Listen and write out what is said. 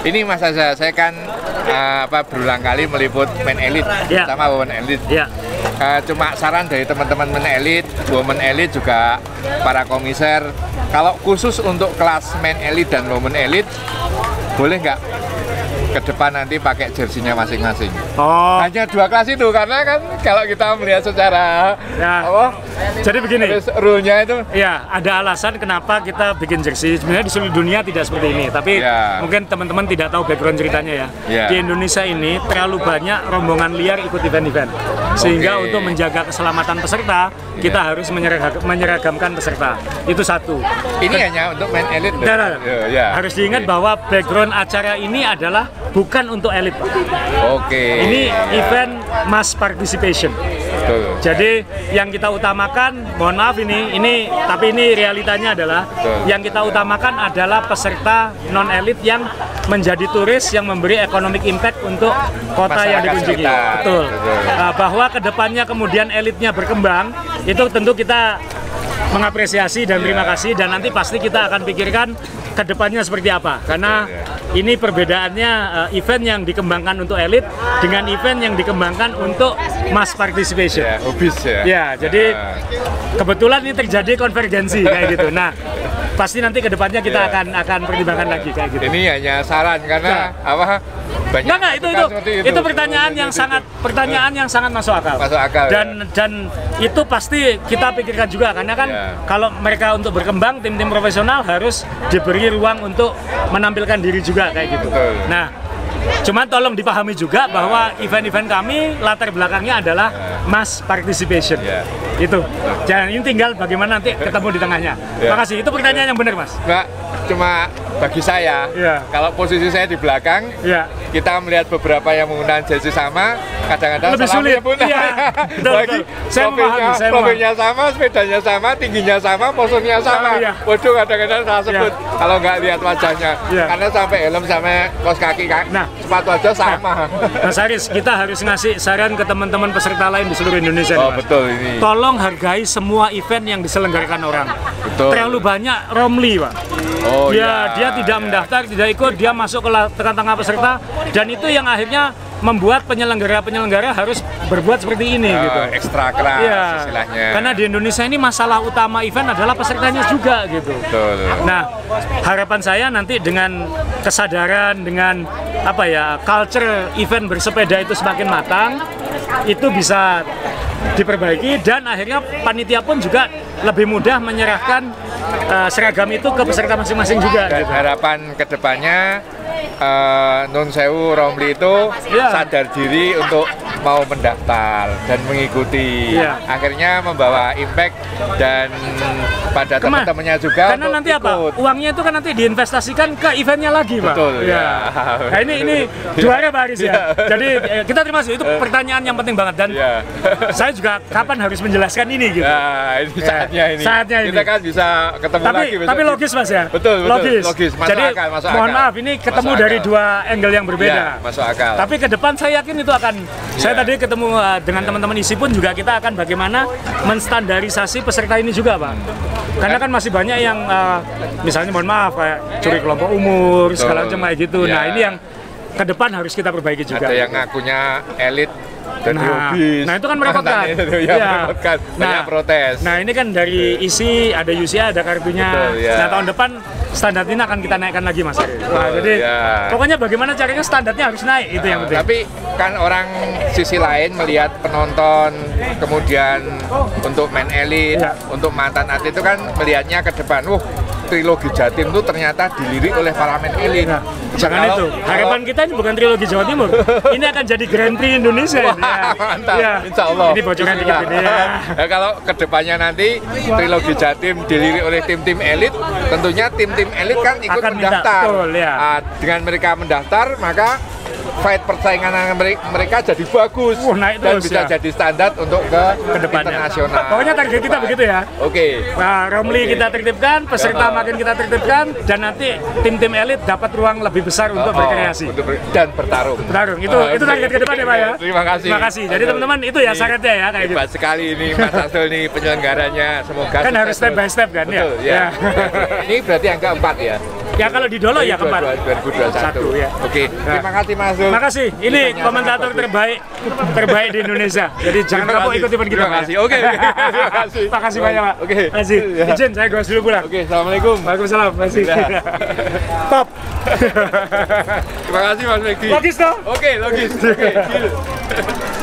Ini Mas Azza, saya kan berulang kali meliput Men Elite sama Women Elite. Cuma saran dari teman-teman Men Elite, Women Elite juga para komiser, kalau khusus untuk kelas Men Elite dan Women Elite, boleh nggak ke depan nanti pakai jersinya masing-masing? Hanya 2 kelas itu, karena kan kalau kita melihat secara jadi begini, rule-nya itu ada alasan kenapa kita bikin jersey. Sebenarnya di seluruh dunia tidak seperti ini, tapi mungkin teman-teman tidak tahu background ceritanya ya. Di Indonesia ini terlalu banyak rombongan liar ikut event-event, sehingga untuk menjaga keselamatan peserta kita harus menyeragamkan peserta. Itu satu. Ini hanya untuk Men Elite. Harus diingat bahwa background acara ini adalah bukan untuk elit, Pak. Ini event mass participation. Jadi yang kita utamakan, mohon maaf tapi ini realitanya adalah yang kita utamakan adalah peserta non elit yang menjadi turis yang memberi economic impact untuk kota yang dikunjungi. Betul. Bahwa kedepannya kemudian elitnya berkembang, itu tentu kita mengapresiasi dan terima kasih, dan nanti pasti kita akan pikirkan kedepannya seperti apa, karena ini perbedaannya event yang dikembangkan untuk elit dengan event yang dikembangkan untuk mass participation. Jadi kebetulan ini terjadi konvergensi kayak gitu. Nah, pasti nanti kedepannya kita akan pertimbangkan lagi kayak gitu. Ini hanya saran karena itu pertanyaan yang sangat masuk akal. Dan itu pasti kita pikirkan juga, karena kan kalau mereka untuk berkembang, tim-tim profesional harus diberi ruang untuk menampilkan diri juga kayak gitu. Nah, cuman tolong dipahami juga bahwa event-event kami latar belakangnya adalah mass participation. Itu. Jangan, ini tinggal bagaimana nanti ketemu di tengahnya. Makasih. Itu pertanyaan yang benar, Mas. Enggak, cuma bagi saya, kalau posisi saya di belakang, kita melihat beberapa yang menggunakan jersey sama, kadang-kadang lebih sulit. Bagi profilnya sama, sepedanya sama, tingginya sama, posturnya sama. Waduh, kadang-kadang salah sebut kalau nggak lihat wajahnya. Karena sampai helm sampai kaos kaki, sepatu aja sama. Mas Haris, kita harus ngasih saran ke teman-teman peserta lain di seluruh Indonesia. Betul ini. Tolong hargai semua event yang diselenggarakan orang. Terlalu banyak romli, Pak. Dia tidak mendaftar, tidak ikut, dia masuk ke tengah-tengah peserta, dan itu yang akhirnya membuat penyelenggara harus berbuat seperti ini gitu. Ekstra keras istilahnya. Karena di Indonesia ini masalah utama event adalah pesertanya juga gitu. Nah, harapan saya nanti dengan kesadaran, dengan culture event bersepeda itu semakin matang, itu bisa diperbaiki, dan akhirnya panitia pun juga lebih mudah menyerahkan seragam itu ke peserta masing-masing juga. Dan harapan kedepannya Nun Sewu Romli itu sadar diri untuk mau mendaftar dan mengikuti, akhirnya membawa impact dan pada teman-temannya juga. Karena nanti uangnya itu kan nanti diinvestasikan ke eventnya lagi, Pak. Nah, ini juara Pak Haris ya. Jadi kita terima kasih, itu pertanyaan yang penting banget, dan saya juga kapan harus menjelaskan ini gitu. Ini saatnya ini. Kita kan bisa ketemu lagi. Tapi logis, Mas ya. Betul. Logis. Jadi mohon maaf, ini ketemu dari 2 angle yang berbeda. Masuk akal. Tapi ke depan saya yakin itu akan. Saya tadi ketemu dengan teman-teman ISI pun juga kita akan bagaimana menstandarisasi peserta ini juga, Pak. Karena kan masih banyak yang misalnya mohon maaf kayak curi kelompok umur, segala macam kayak gitu. Nah, ini yang ke depan harus kita perbaiki juga. Ada yang ngakunya elit dan hobis. Nah, itu kan merepotkan. Merepotkan. Banyak protes. Nah, ini kan dari ISI, ada UCA, ada kartunya. Nah, tahun depan standar ini akan kita naikkan lagi, Mas. Jadi pokoknya bagaimana caranya standarnya harus naik, itu yang penting. Tapi kan orang sisi lain melihat penonton, kemudian untuk Men Elite, untuk mantan atlet itu kan melihatnya ke depan. Trilogi Jatim itu ternyata dilirik oleh para Men Elite. Jangan itu. Harapan kita ini bukan trilogi Jawa Timur. Ini akan jadi Grand Prix Indonesia. Mantap. Insya Allah. Ini bocoran dikit ini. Kalau kedepannya nanti trilogi Jatim dilirik oleh tim-tim elit, tentunya tim-tim elit kan ikut mendaftar. Dengan mereka mendaftar, maka fight persaingan mereka jadi bagus dan bisa jadi standar untuk ke internasional. Pokoknya target kita begitu ya. Nah, Romli kita tertibkan, peserta makin kita tertibkan, dan nanti tim-tim elit dapat ruang lebih besar untuk berkreasi dan bertarung. Itu target ke depan ya, Pak ya. Terima kasih. Jadi teman-teman itu ya syaratnya ya kayak gitu. Hebat sekali ini Mas Astul nih penyelenggaranya, semoga kan harus step by step kan. Betul, ya. Ini berarti angka 4 ya. Ya kalau di Dolo ya keempat. 2021 ya. Oke, terima kasih Mas Zul. Makasih. Ini komentator terbaik di Indonesia. Jadi jangan kapok ikut event kita. Terima kasih. Oke. Terima kasih. Makasih banyak Pak. Oke. Makasih. Izin saya gos dulu pulang. Oke, assalamualaikum. Waalaikumsalam. Makasih. Top. Terima kasih Mas Megi. Logis toh? Oke, logis. Oke, deal.